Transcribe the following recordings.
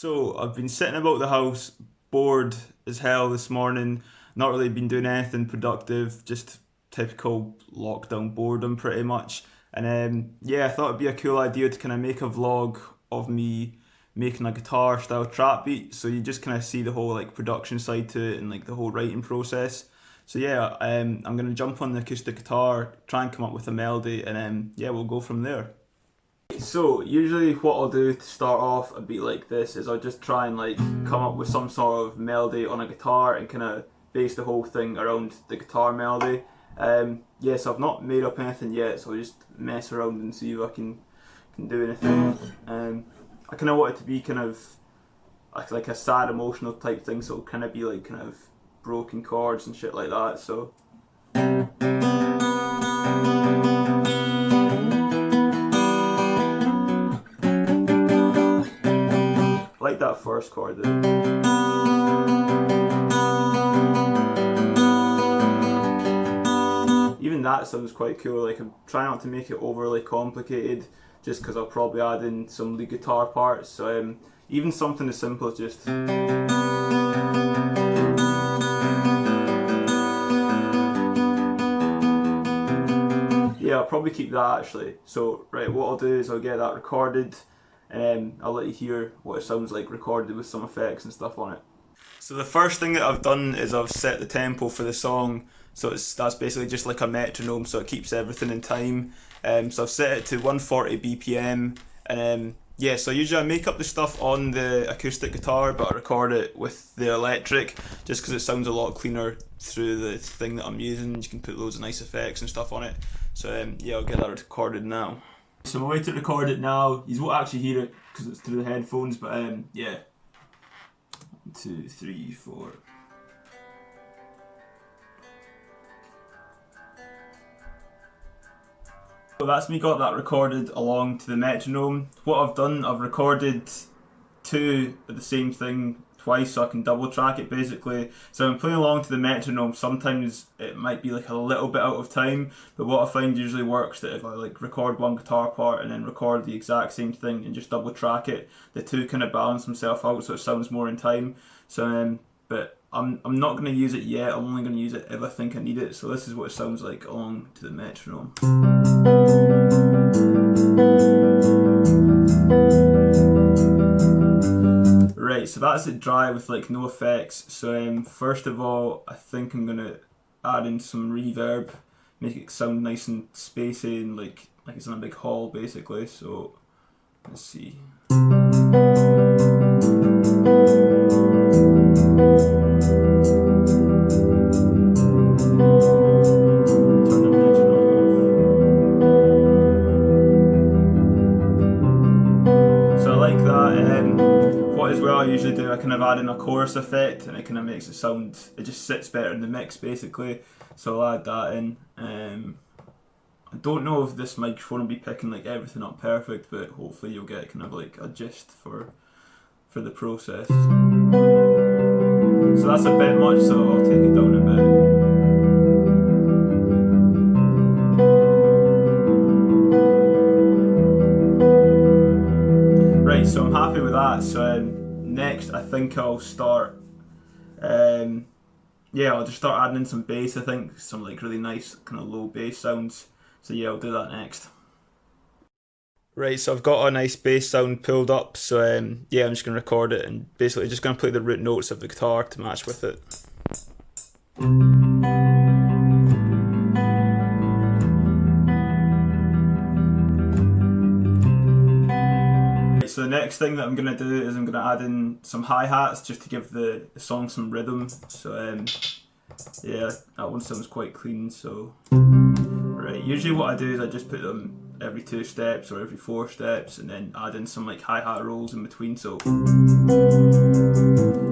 So I've been sitting about the house, bored as hell this morning, not really been doing anything productive, just typical lockdown boredom pretty much. And yeah, I thought it'd be a cool idea to kind of make a vlog of me making a guitar style trap beat. So you just kind of see the whole like production side to it and like the whole writing process. So yeah, I'm gonna jump on the acoustic guitar, try and come up with a melody, and yeah, we'll go from there. So usually what I'll do to start off a beat like this is I'll just try and like come up with some sort of melody on a guitar and kind of base the whole thing around the guitar melody. Yeah, so I've not made up anything yet, so I'll just mess around and see if I can do anything. I kind of want it to be kind of like a sad emotional type thing, so it'll kind of be like kind of broken chords and shit like that. So. Like that first chord there. Even that sounds quite cool. Like, I'm trying not to make it overly complicated, just because I'll probably add in some lead guitar parts. So even something as simple as just yeah, I'll probably keep that actually. So right, what I'll do is I'll get that recorded, and I'll let you hear what it sounds like recorded with some effects and stuff on it. So the first thing that I've done is I've set the tempo for the song, so that's basically just like a metronome, so it keeps everything in time. So I've set it to 140 BPM, and yeah, so usually I make up the stuff on the acoustic guitar, but I record it with the electric, just because it sounds a lot cleaner through the thing that I'm using. You can put loads of nice effects and stuff on it. So yeah, I'll get that recorded now. So my way to record it now, you won't actually hear it because it's through the headphones, but yeah. 1, 2, 3, 4. So that's me got that recorded along to the metronome. What I've done, I've recorded two of the same thing twice, so I can double track it basically. So I'm playing along to the metronome. Sometimes it might be like a little bit out of time, but what I find usually works that if I like record one guitar part and then record the exact same thing and just double track it, the two kind of balance themselves out, so it sounds more in time. So but I'm not going to use it yet. I'm only going to use it if I think I need it. So this is what it sounds like along to the metronome. Right, so that's it dry with like no effects. So first of all, I think I'm gonna add in some reverb, make it sound nice and spacey and like it's in a big hall basically. So let's see. I usually do, I kind of add in a chorus effect and it kind of makes it sound, it just sits better in the mix basically, so I'll add that in. I don't know if this microphone will be picking like everything up perfect, but hopefully you'll get kind of like a gist for the process. So that's a bit much, so I'll take it down a bit. Right, so I'm happy with that. So next, I think I'll start, yeah, I'll just start adding in some bass, I think, some like really nice kind of low bass sounds. So yeah, I'll do that next. Right, so I've got a nice bass sound pulled up, so yeah, I'm just going to record it and basically just going to play the root notes of the guitar to match with it. So the next thing that I'm going to do is I'm going to add in some hi-hats just to give the song some rhythm. So yeah, that one sounds quite clean. So right, usually what I do is I just put them every 2 steps or every 4 steps and then add in some like hi-hat rolls in between. So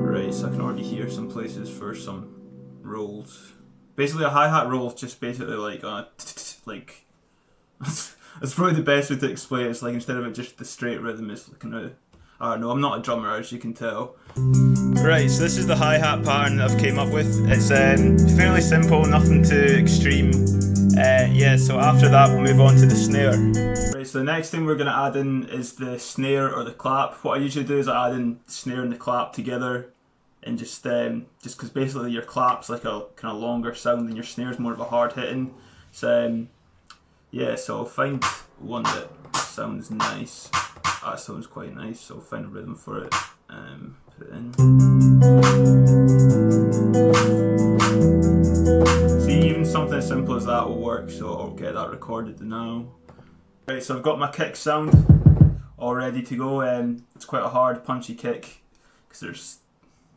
right, so I can already hear some places for some rolls. Basically a hi-hat roll is just basically like like that's probably the best way to explain it. It's like instead of it just the straight rhythm, it's kind of, I don't know, I'm not a drummer as you can tell. Right, so this is the hi-hat pattern that I've came up with. It's fairly simple, nothing too extreme. Yeah, so after that we'll move on to the snare. Right, so the next thing we're going to add in is the snare or the clap. What I usually do is I add in the snare and the clap together, and just because basically your clap's like a kind of longer sound and your snare's more of a hard hitting. So yeah, so I'll find one that sounds nice. That sounds quite nice, so I'll find a rhythm for it and put it in. See, even something as simple as that will work, so I'll get that recorded now. Right, so I've got my kick sound all ready to go. It's quite a hard, punchy kick because there's,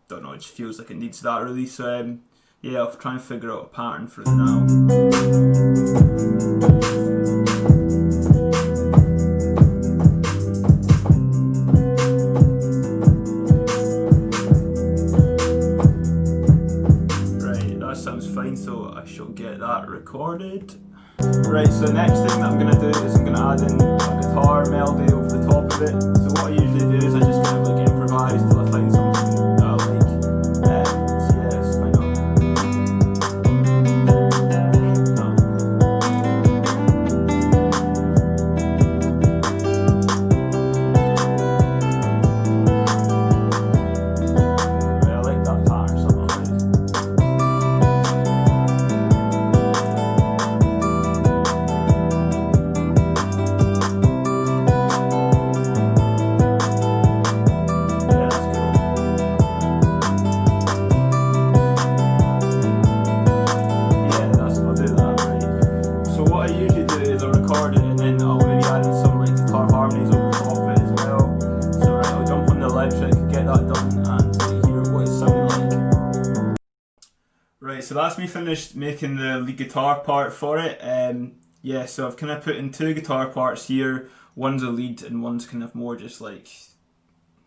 don't know, it just feels like it needs that really. So yeah, I'll try and figure out a pattern for it now. So I shall get that recorded. Right, so the next thing that I'm going to do is I'm going to add in a guitar melody over the top of it. So what I usually do is I just kind of like improvise till I find something that I like. So yeah, let's find out. Right, I like that pattern somehow. Right, so that's me finished making the lead guitar part for it. Yeah, so I've kind of put in two guitar parts here. One's a lead and one's kind of more just like,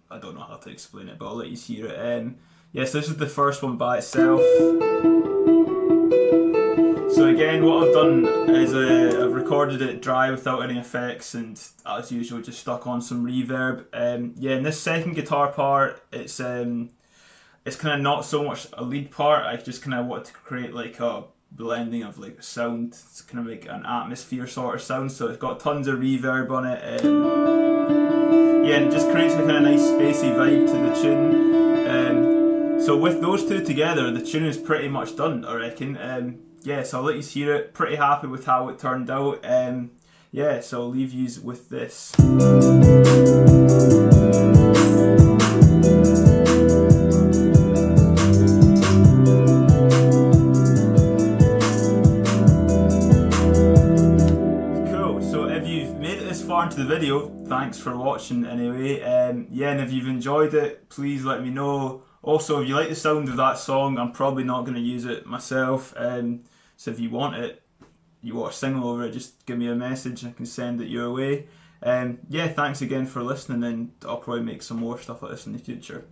I don't know how to explain it, but I'll let you hear it. Yeah, so this is the first one by itself. So again, what I've done is I've recorded it dry without any effects, and as usual just stuck on some reverb. Yeah, in this second guitar part, it's kind of not so much a lead part. I just kind of wanted to create like a blending of like a sound. It's kind of like an atmosphere sort of sound, so it's got tons of reverb on it. Yeah, and it just creates a kind of nice spacey vibe to the tune. So with those two together, the tune is pretty much done, I reckon. Yeah, so I'll let you hear it. Pretty happy with how it turned out. Yeah, so I'll leave you with this. Into the video, thanks for watching anyway. Yeah, and if you've enjoyed it, please let me know. Also, if you like the sound of that song, I'm probably not going to use it myself, so if you want it, you want a single over it, just give me a message, I can send it your way. Yeah, thanks again for listening, and I'll probably make some more stuff like this in the future.